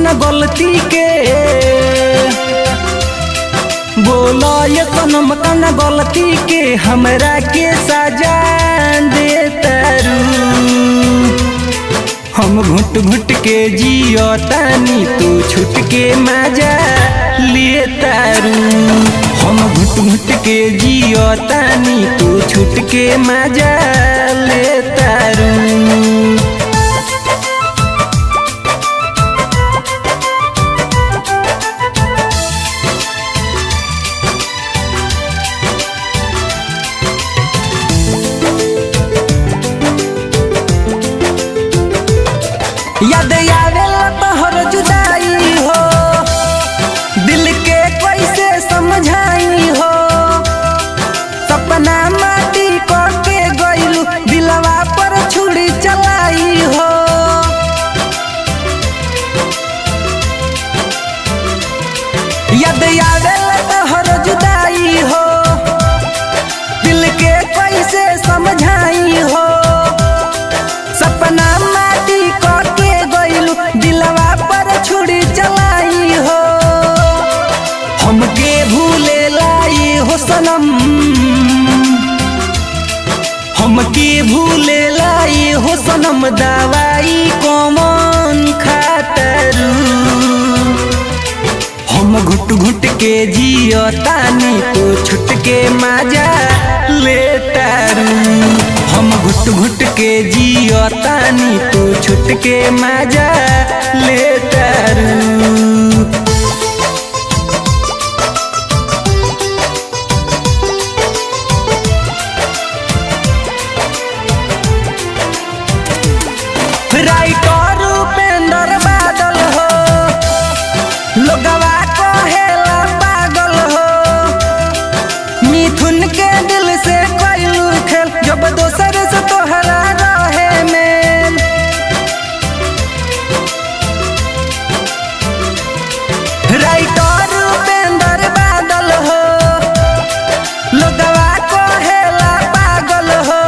कौन गलती के, बोलो ये सनम कौन गलती के हमरा के सजा दे तारू। हम घुट घुट के जियो तानी तू छुट के मजा लिए तारू। हम घुट घुट के जियो तानी तू छुट के मजा ले तारू। याद आवेला तोहर जुदाई हो, दिल के कैसे समझाई हो। सपना माटी के गइलू दिलवा पर छुरी चलाई हो। याद आवेला तोहर जुदाई हो, दिल के कैसे समझाई हो। सपना माटी के गइलू दिलवा पर छुरी चलाई हो। हमके भूले लाई हो सनम, हमके भूले लाई हो सनम दवाई कौन खातरू। हम घुट घुट के जियो तानी तो छुट के मजा ले तारू। हम घुट घुट के जियो तानी तो छुट के मजा ले तारू। राइटर उपेंद्र बादल हो, लोगवा कहेला पागल हो। मिथुन के दिल से कइलू खेल जब दोसर से तोहरा रहे मेल। राइटर उपेंद्र बादल हो, लोगवा कहेला पागल हो।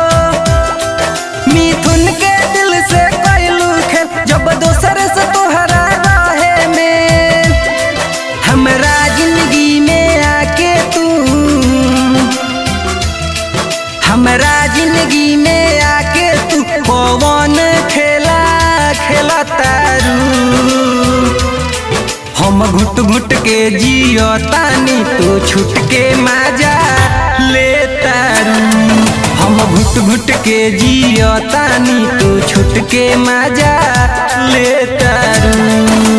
मिथुन के दिल से कइलू खेल जब दोसर से तोहरा रहे मेल। हमरा जिंदगी में आके तू, हमरा जिंदगी में आके तू कौन खेला खेला तारू। हम घुट घुट के जियो तानी तो छुट के मजा ले तारू। हम घुट घुट के जियो तानी तो छुट के मजा ले तारू।